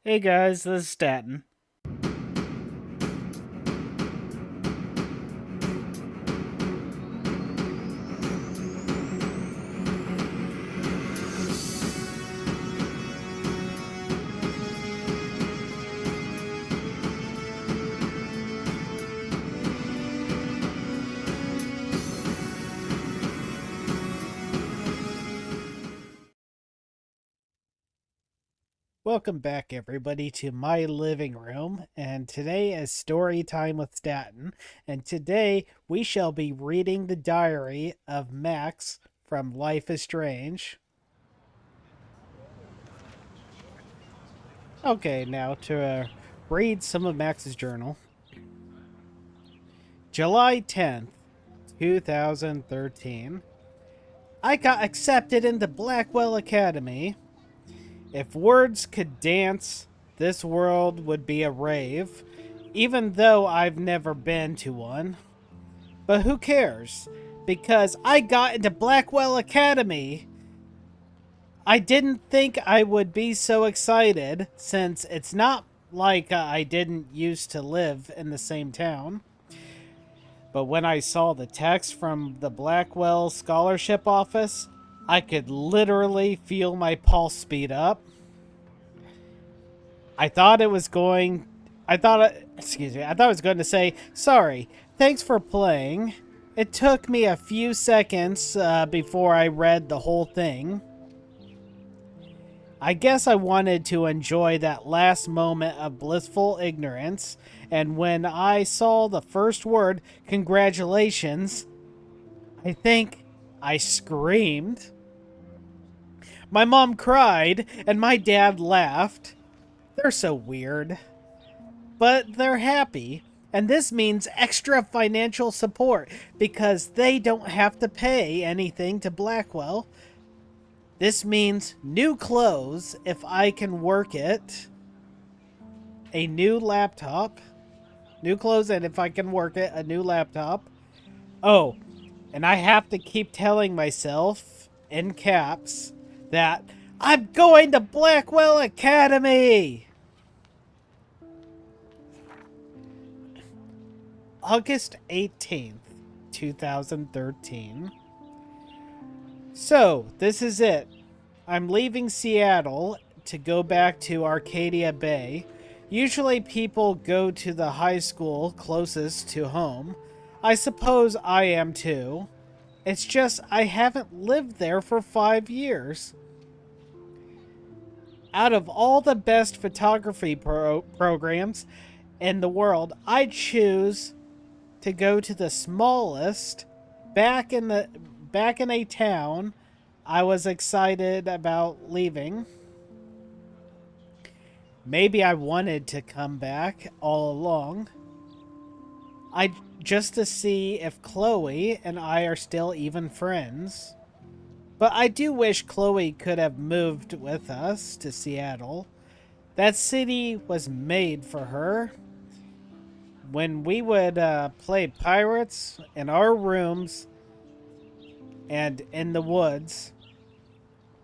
Hey guys, this is Statton. Welcome back, everybody, to my living room. And today is story time with Statton. And today we shall be reading the diary of Max from Life is Strange. Okay, now to read some of Max's journal. July 10th, 2013. I got accepted into Blackwell Academy. If words could dance, this world would be a rave, even though I've never been to one. But who cares? Because I got into Blackwell Academy. I didn't think I would be so excited, since it's not like I didn't used to live in the same town. But when I saw the text from the Blackwell Scholarship Office, I could literally feel my pulse speed up. I thought it was going. I thought it was going to say, sorry, thanks for playing. It took me a few seconds before I read the whole thing. I guess I wanted to enjoy that last moment of blissful ignorance, and when I saw the first word, congratulations, I think I screamed. My mom cried, and my dad laughed. They're so weird. But they're happy, and this means extra financial support because they don't have to pay anything to Blackwell. This means new clothes if I can work it, a new laptop, new clothes, and if I can work it, a new laptop. Oh, and I have to keep telling myself, in caps, that I'm going to Blackwell Academy! August 18th, 2013. So, this is it. I'm leaving Seattle to go back to Arcadia Bay. Usually people go to the high school closest to home. I suppose I am too. It's just I haven't lived there for 5 years. Out of all the best photography programs in the world, I choose to go to the smallest back in the back in a town I was excited about leaving. Maybe I wanted to come back all along. I just to see if Chloe and I are still even friends. But I do wish Chloe could have moved with us to Seattle. That city was made for her. When we would play pirates in our rooms and in the woods,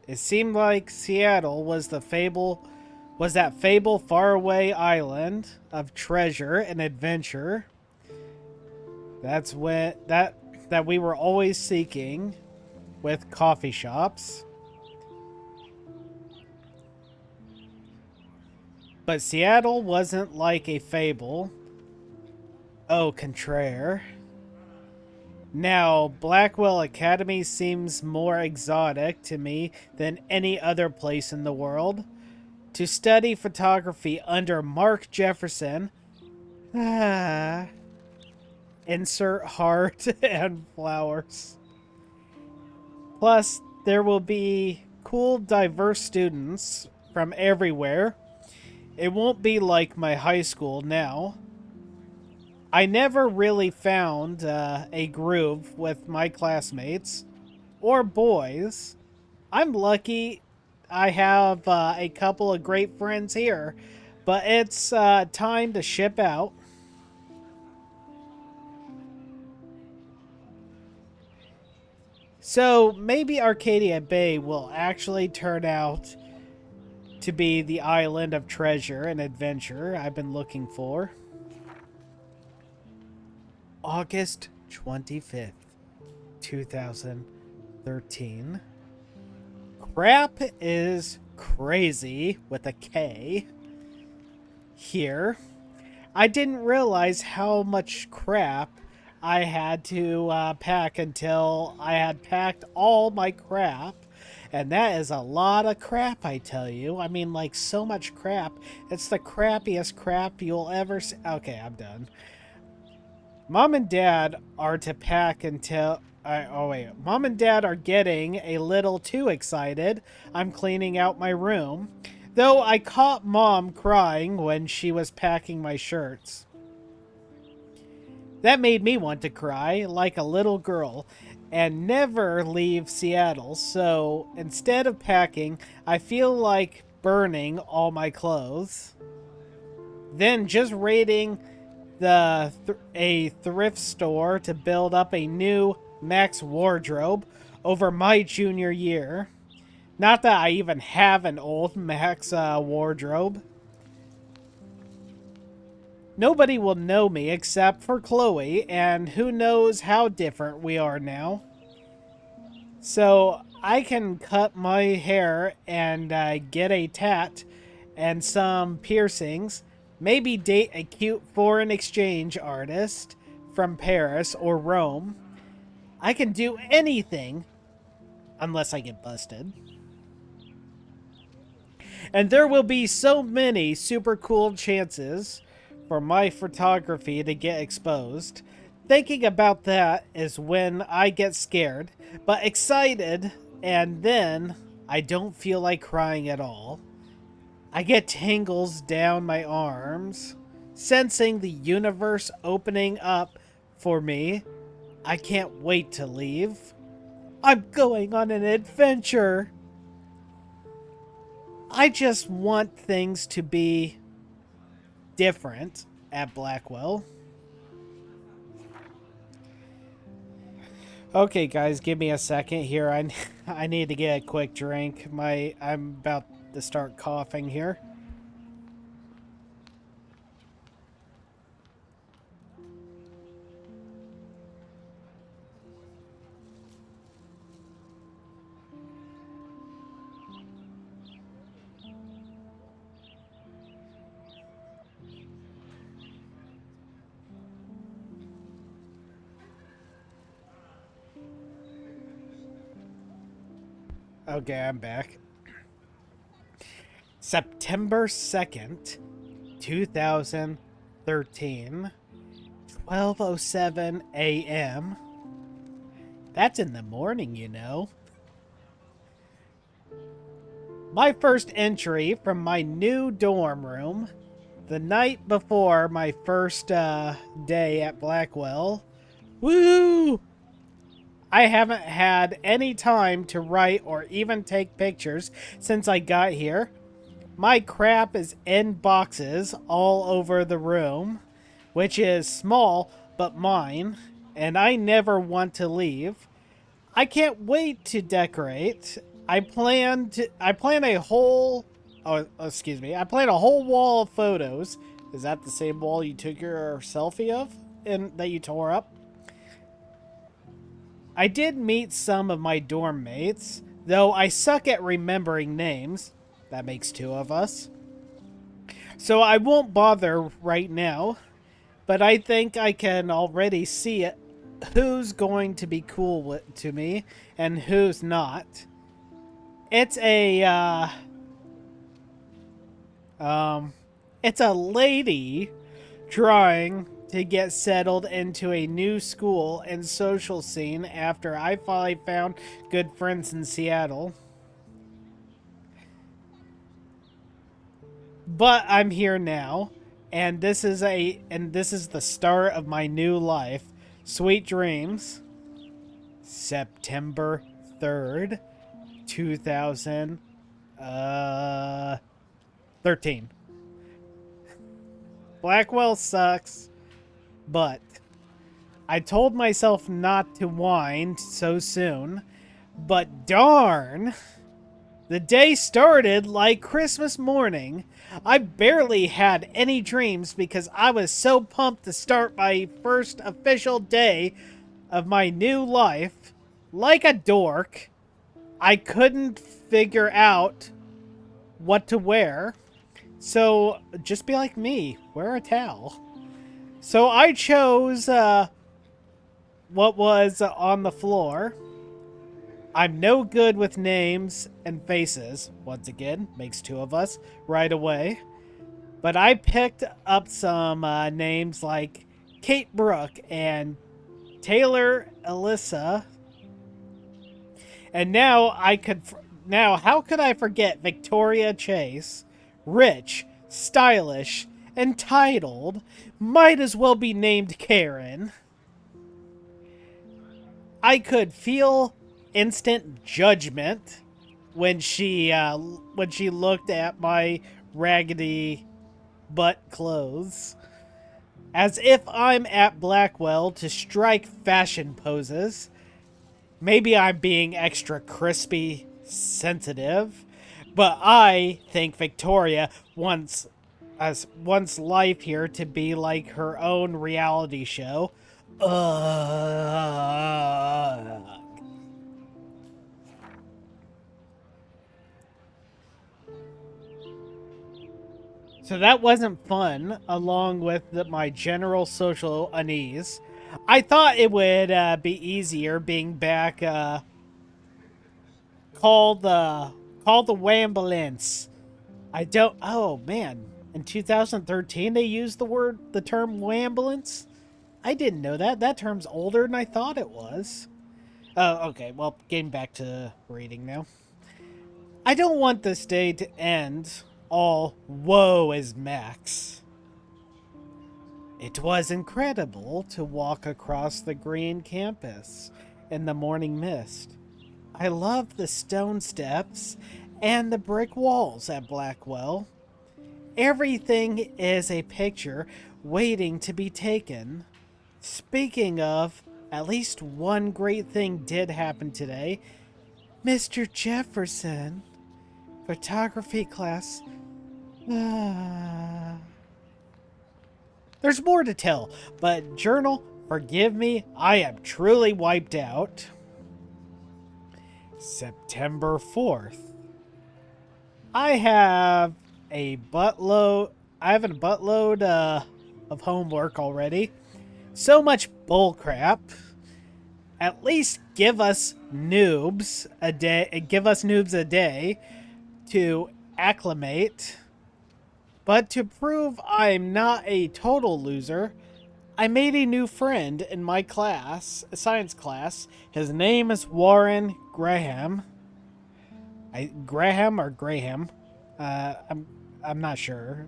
it seemed like Seattle was that fable faraway island of treasure and adventure. That's when that we were always seeking with coffee shops. But Seattle wasn't like a fable. Au contraire. Now, Blackwell Academy seems more exotic to me than any other place in the world. To study photography under Mark Jefferson, insert heart and flowers. Plus, there will be cool, diverse students from everywhere. It won't be like my high school now. I never really found a groove with my classmates or boys. I'm lucky I have a couple of great friends here, but it's time to ship out. So maybe Arcadia Bay will actually turn out to be the island of treasure and adventure I've been looking for. August 25th, 2013. Crap is crazy with a K here. I didn't realize how much crap I had to pack until I had packed all my crap. And that is a lot of crap, I tell you. I mean, like, so much crap. It's the crappiest crap you'll ever see. Okay, I'm done. Mom and Dad are to pack until... Mom and Dad are getting a little too excited. I'm cleaning out my room. Though I caught Mom crying when she was packing my shirts. That made me want to cry like a little girl and never leave Seattle. So instead of packing, I feel like burning all my clothes. Then just raiding a thrift store to build up a new max wardrobe over my junior year. Not that I even have an old max wardrobe. Nobody will know me except for Chloe, and who knows how different we are now. So I can cut my hair and get a tat and some piercings. Maybe date a cute foreign exchange artist from Paris or Rome. I can do anything unless I get busted. And there will be so many super cool chances for my photography to get exposed. Thinking about that is when I get scared, but excited, and then I don't feel like crying at all. I get tingles down my arms, sensing the universe opening up for me. I can't wait to leave. I'm going on an adventure. I just want things to be different at Blackwell. Okay, guys, give me a second here. I need to get a quick drink. I'm about to start coughing here. Okay, I'm back. September 2nd, 2013, 12:07 a.m. That's in the morning, you know. My first entry from my new dorm room, the night before my first day at Blackwell. Woo! I haven't had any time to write or even take pictures since I got here. My crap is in boxes all over the room, which is small but mine, and I never want to leave. I can't wait to decorate. I plan a whole wall of photos. Is that the same wall you took your selfie of and that you tore up? I did meet some of my dorm mates, though I suck at remembering names. That makes two of us. So I won't bother right now, but I think I can already see it. Who's going to be cool to me and who's not. It's a lady trying to get settled into a new school and social scene after I finally found good friends in Seattle. But I'm here now, and this is the start of my new life. Sweet dreams. September 3rd, 2013. Blackwell sucks, but I told myself not to whine so soon, but darn, The day started like Christmas morning. I barely had any dreams because I was so pumped to start my first official day of my new life. Like a dork, I couldn't figure out what to wear. So just be like me, wear a towel. So I chose what was on the floor. I'm no good with names and faces. Once again, makes two of us right away. But I picked up some names like Kate Brooke and Taylor Alyssa. And now how could I forget Victoria Chase? Rich, stylish, entitled, might as well be named Karen. I could feel instant judgment when she looked at my raggedy butt clothes, as if I'm at Blackwell to strike fashion poses. Maybe I'm being extra crispy sensitive, but I think Victoria wants life here to be like her own reality show. So that wasn't fun, along with my general social unease. I thought it would be easier being back. Call the Wambulance. I don't. Oh man, in 2013 they used the term Wambulance. I didn't know that. That term's older than I thought it was. Oh, okay. Well, getting back to reading now. I don't want this day to end all woe is Max. It was incredible to walk across the green campus in the morning mist. I loved the stone steps and the brick walls at Blackwell. Everything is a picture waiting to be taken. Speaking of, at least one great thing did happen today. Mr. Jefferson, photography class. There's more to tell, but journal, forgive me, I am truly wiped out. September 4th. I have a buttload of homework already. So much bullcrap. At least give us noobs a day to acclimate. But to prove I'm not a total loser, I made a new friend in my class, a science class. His name is Warren Graham. Graham or Graham? I'm not sure.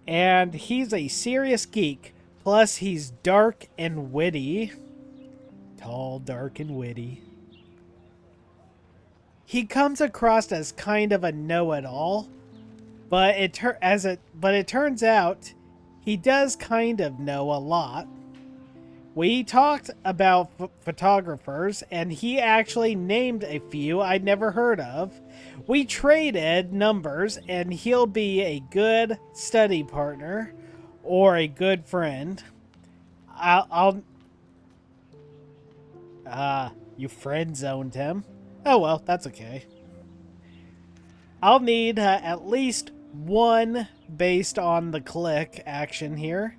And he's a serious geek. Plus, he's dark and witty. Tall, dark, and witty. He comes across as kind of a know-it-all, but it turns out he does kind of know a lot. We talked about photographers, and he actually named a few I'd never heard of. We traded numbers, and he'll be a good study partner or a good friend. You friend zoned him. Oh well, that's okay. I'll need at least one based on the click action here.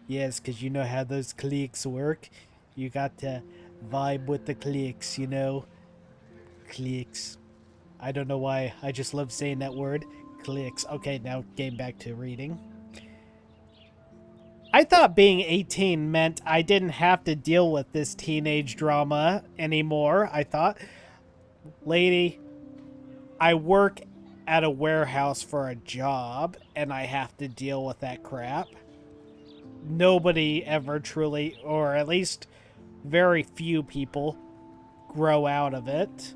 Yes, because you know how those cliques work. You got to vibe with the cliques, you know. Cliques. I don't know why. I just love saying that word. Cliques. Okay, now getting back to reading. I thought being 18 meant I didn't have to deal with this teenage drama anymore. I thought, lady, I work at a warehouse for a job, and I have to deal with that crap. Nobody ever truly, or at least very few people, grow out of it.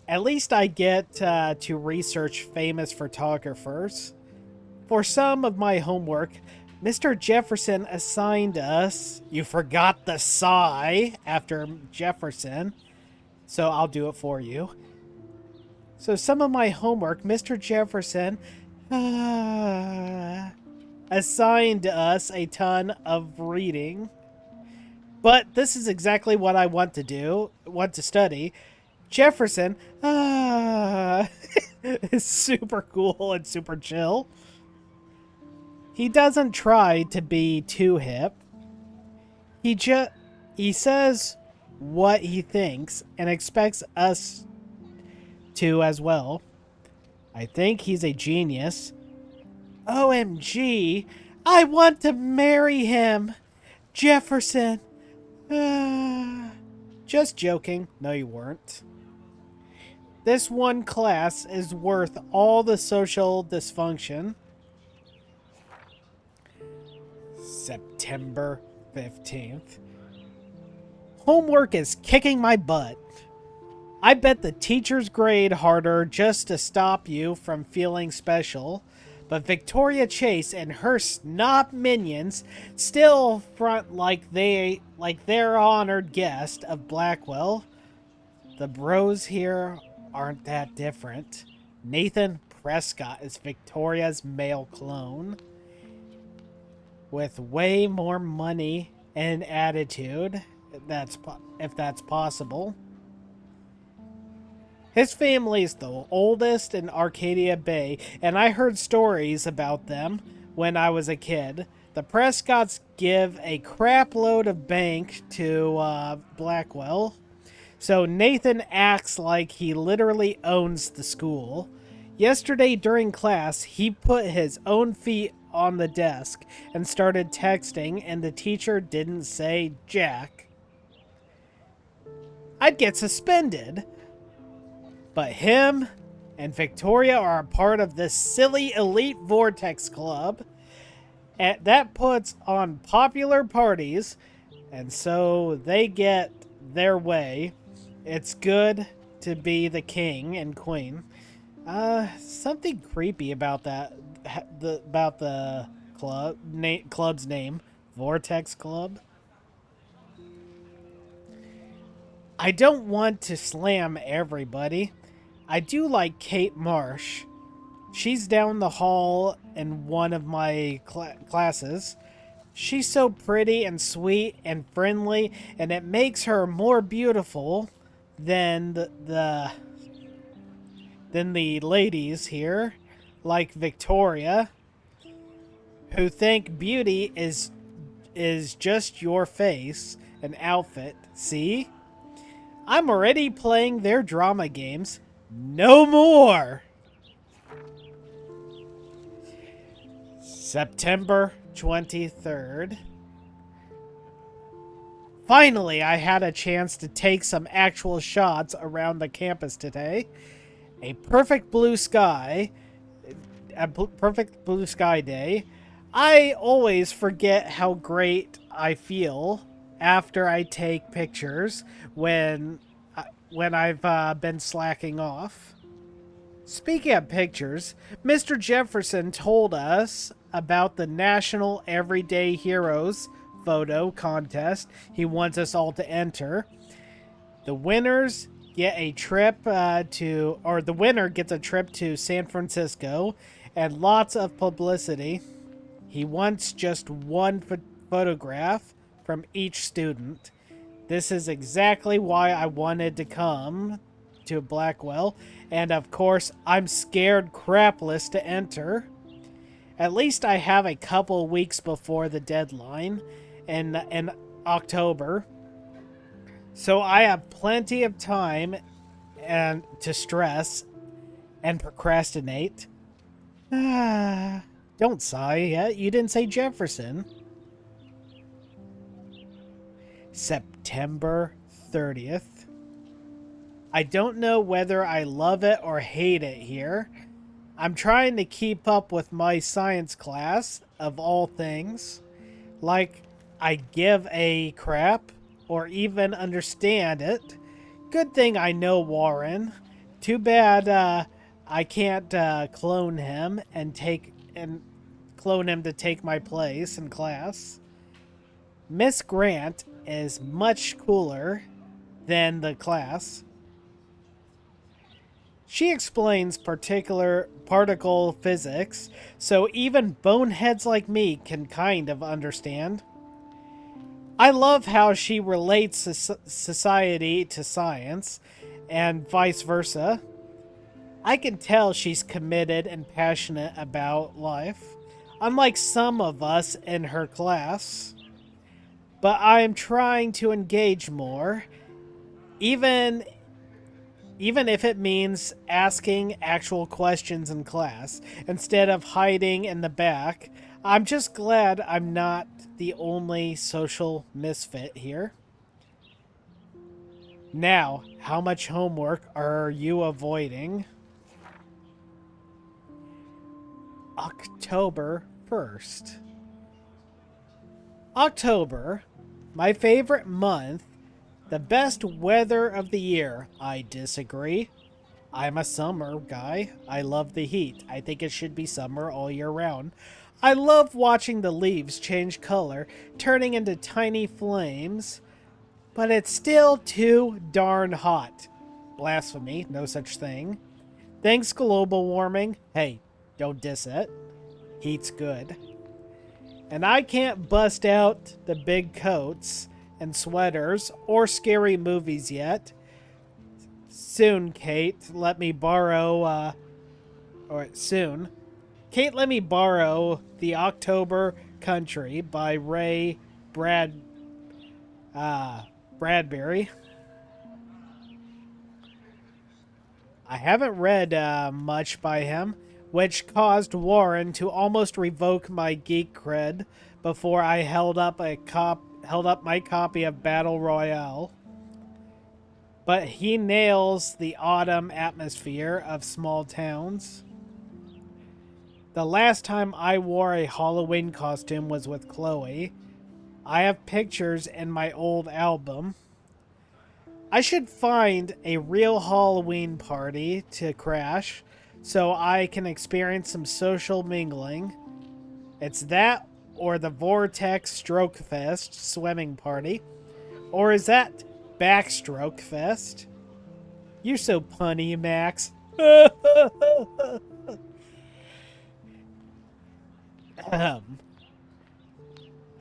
At least I get to research famous photographers. For some of my homework, Mr. Jefferson assigned us... You forgot the sigh after Jefferson. so I'll do it for you. So some of my homework, Mr. Jefferson assigned us a ton of reading. But this is exactly what I want to do, want to study. Jefferson is super cool and super chill. He doesn't try to be too hip. He says what he thinks and expects us to as well. I think he's a genius. OMG, I want to marry him. Jefferson. Just joking. No, you weren't. This one class is worth all the social dysfunction. September 15th. Homework is kicking my butt. I bet the teachers grade harder just to stop you from feeling special. But Victoria Chase and her snob minions still front like they're honored guest of Blackwell. The bros here aren't that different. Nathan Prescott is Victoria's male clone, with way more money and attitude, if that's possible. His family is the oldest in Arcadia Bay, and I heard stories about them when I was a kid. The Prescotts give a crap load of bank to Blackwell, so Nathan acts like he literally owns the school. Yesterday during class, he put his own feet on the desk and started texting, and the teacher didn't say jack. I'd get suspended. But him and Victoria are a part of this silly elite Vortex Club. And that puts on popular parties, and so they get their way. It's good to be the king and queen. Something creepy about that. About the club's name, Vortex Club. I don't want to slam everybody. I do like Kate Marsh. She's down the hall in one of my classes. She's so pretty and sweet and friendly, and it makes her more beautiful than the ladies here, like Victoria, who think beauty is just your face and outfit. See? I'm already playing their drama games. No more! September 23rd. Finally, I had a chance to take some actual shots around the campus today. A perfect blue sky day. I always forget how great I feel after I take pictures when I've been slacking off. Speaking of pictures, Mr. Jefferson told us about the National Everyday Heroes photo contest he wants us all to enter. The winners get a trip the winner gets a trip to San Francisco and lots of publicity. He wants just one photograph from each student. This is exactly why I wanted to come to Blackwell, and of course, I'm scared crapless to enter. At least I have a couple weeks before the deadline in October, so I have plenty of time and to stress and procrastinate. Don't sigh yet. You didn't say Jefferson. September 30th. I don't know whether I love it or hate it here. I'm trying to keep up with my science class, of all things. Like, I give a crap or even understand it. Good thing I know Warren. Too bad I can't clone him clone him to take my place in class. Miss Grant is much cooler than the class. She explains particular particle physics, so even boneheads like me can kind of understand. I love how she relates society to science, and vice versa. I can tell she's committed and passionate about life, unlike some of us in her class. But I am trying to engage more, even even if it means asking actual questions in class instead of hiding in the back. I'm just glad I'm not the only social misfit here. Now, how much homework are you avoiding? October 1st. October, my favorite month, the best weather of the year. I disagree. I'm a summer guy. I love the heat. I think it should be summer all year round. I love watching the leaves change color, turning into tiny flames, but it's still too darn hot. Blasphemy, no such thing. Thanks, global warming. Hey, don't diss it. Heat's good. And I can't bust out the big coats and sweaters or scary movies yet. Soon, Kate, let me borrow, soon. Kate, let me borrow The October Country by Ray Bradbury. I haven't read much by him, which caused Warren to almost revoke my geek cred before I held up my copy of Battle Royale. But he nails the autumn atmosphere of small towns. The last time I wore a Halloween costume was with Chloe. I have pictures in my old album. I should find a real Halloween party to crash so I can experience some social mingling. It's that or the Vortex Stroke Fest swimming party. Or is that Backstroke Fest? You're so punny, Max.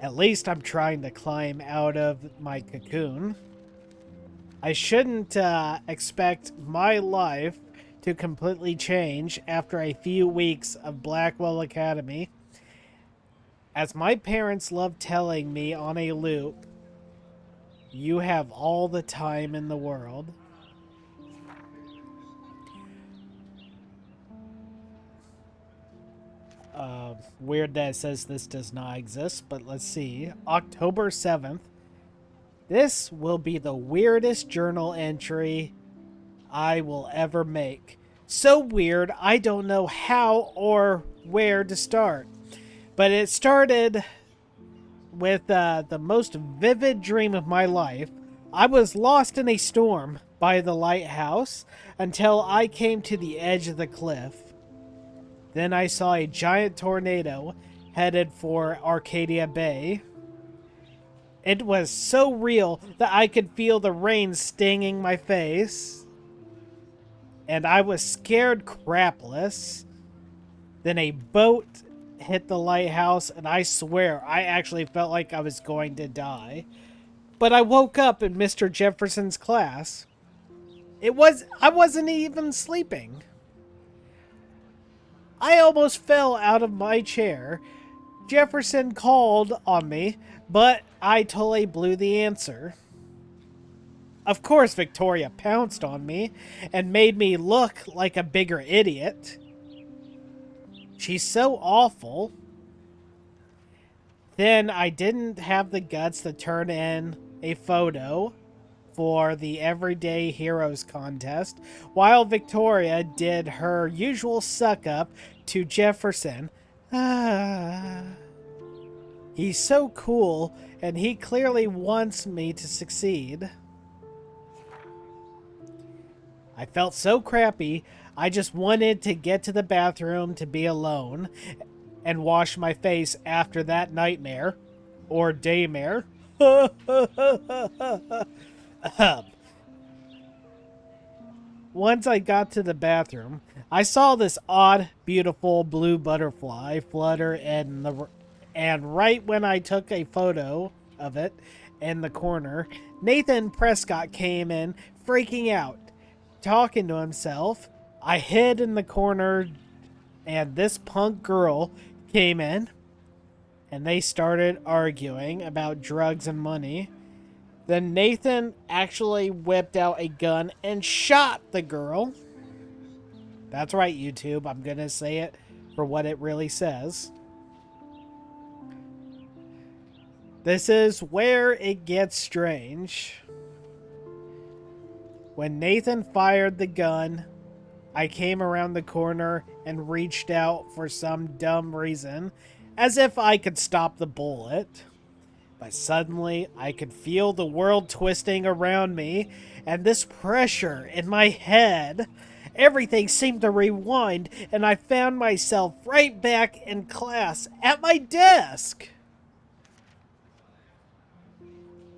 At least I'm trying to climb out of my cocoon. I shouldn't expect my life to completely change after a few weeks of Blackwell Academy. As my parents love telling me on a loop, you have all the time in the world. Weird that it says this does not exist, but let's see. October 7th. This will be the weirdest journal entry I will ever make. So weird, I don't know how or where to start. But it started with the most vivid dream of my life. I was lost in a storm by the lighthouse until I came to the edge of the cliff. Then I saw a giant tornado headed for Arcadia Bay. It was so real that I could feel the rain stinging my face. And I was scared crapless. Then a boat hit the lighthouse, and I swear I actually felt like I was going to die. But I woke up in Mr. Jefferson's class. I wasn't even sleeping. I almost fell out of my chair. Jefferson called on me, but I totally blew the answer. Of course, Victoria pounced on me and made me look like a bigger idiot. She's so awful. Then I didn't have the guts to turn in a photo for the Everyday Heroes contest, while Victoria did her usual suck-up to Jefferson. He's so cool, and he clearly wants me to succeed. I felt so crappy, I just wanted to get to the bathroom to be alone and wash my face after that nightmare. Or daymare. Once I got to the bathroom, I saw this odd, beautiful blue butterfly flutter and right when I took a photo of it in the corner, Nathan Prescott came in freaking out, talking to himself. I hid in the corner and this punk girl came in and they started arguing about drugs and money. Then Nathan actually whipped out a gun and shot the girl. That's right, YouTube. I'm going to say it for what it really says. This is where it gets strange. When Nathan fired the gun, I came around the corner and reached out for some dumb reason, as if I could stop the bullet. But suddenly, I could feel the world twisting around me, and this pressure in my head. Everything seemed to rewind, and I found myself right back in class at my desk.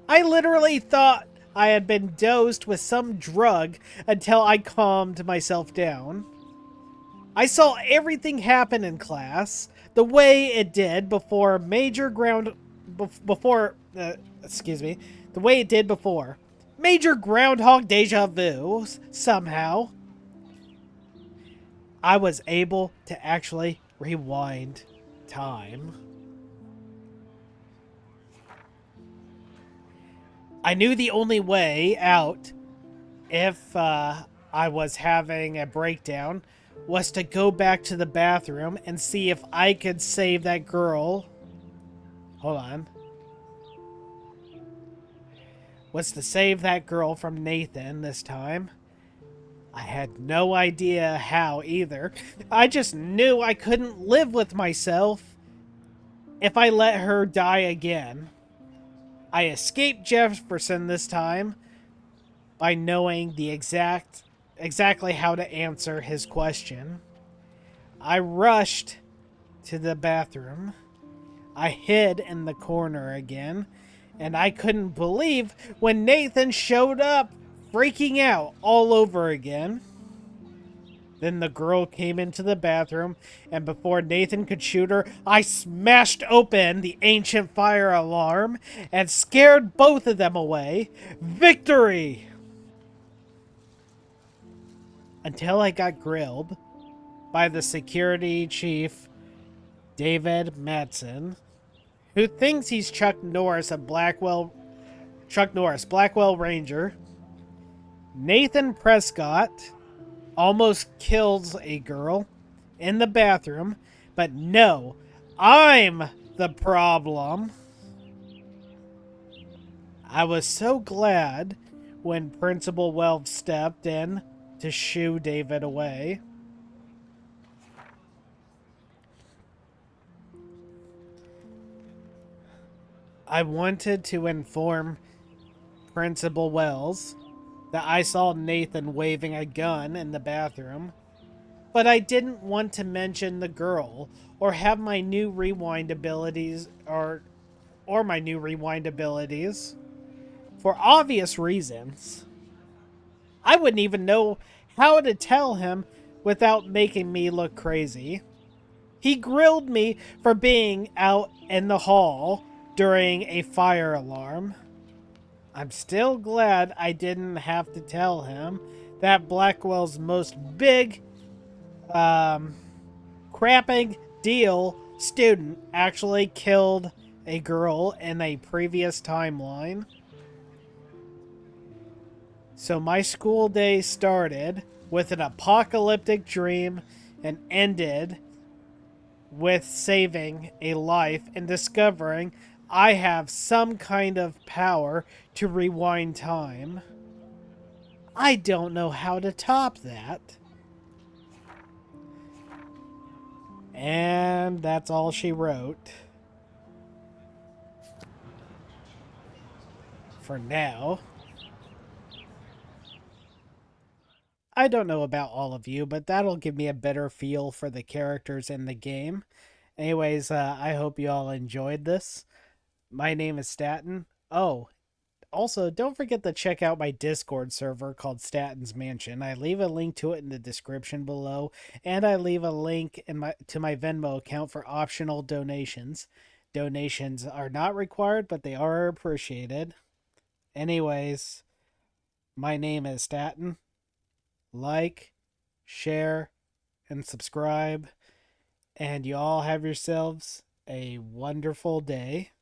I literally thought I had been dosed with some drug until I calmed myself down. I saw everything happen in class the way it did before the way it did before. Major groundhog deja vu, somehow. I was able to actually rewind time. I knew the only way out if I was having a breakdown was to go back to the bathroom and see if I could save that girl. Hold on. Was to save that girl from Nathan this time. I had no idea how either. I just knew I couldn't live with myself if I let her die again. I escaped Jefferson this time by knowing the exactly how to answer his question. I rushed to the bathroom. I hid in the corner again, and I couldn't believe when Nathan showed up, freaking out all over again. Then the girl came into the bathroom, and before Nathan could shoot her, I smashed open the ancient fire alarm and scared both of them away. Victory! Until I got grilled by the security chief, David Madsen, who thinks he's Chuck Norris, Blackwell Ranger. Nathan Prescott almost kills a girl in the bathroom, but no, I'm the problem. I was so glad when Principal Welch stepped in to shoo David away. I wanted to inform Principal Wells that I saw Nathan waving a gun in the bathroom, but I didn't want to mention the girl or have my new rewind abilities or my new rewind abilities for obvious reasons. I wouldn't even know how to tell him without making me look crazy. He grilled me for being out in the hall during a fire alarm. I'm still glad I didn't have to tell him that Blackwell's most big, crapping deal student actually killed a girl in a previous timeline. So my school day started with an apocalyptic dream and ended with saving a life and discovering I have some kind of power to rewind time. I don't know how to top that. And that's all she wrote. For now. I don't know about all of you, but that'll give me a better feel for the characters in the game. Anyways, I hope you all enjoyed this. My name is Statton. Oh, Also, don't forget to check out my Discord server called Statton's Mansion. I leave a link to it in the description below, and I leave a link in my to my Venmo account for optional donations. Donations are not required, but they are appreciated. Anyways, my name is Statton. Like, share, and subscribe, and you all have yourselves a wonderful day.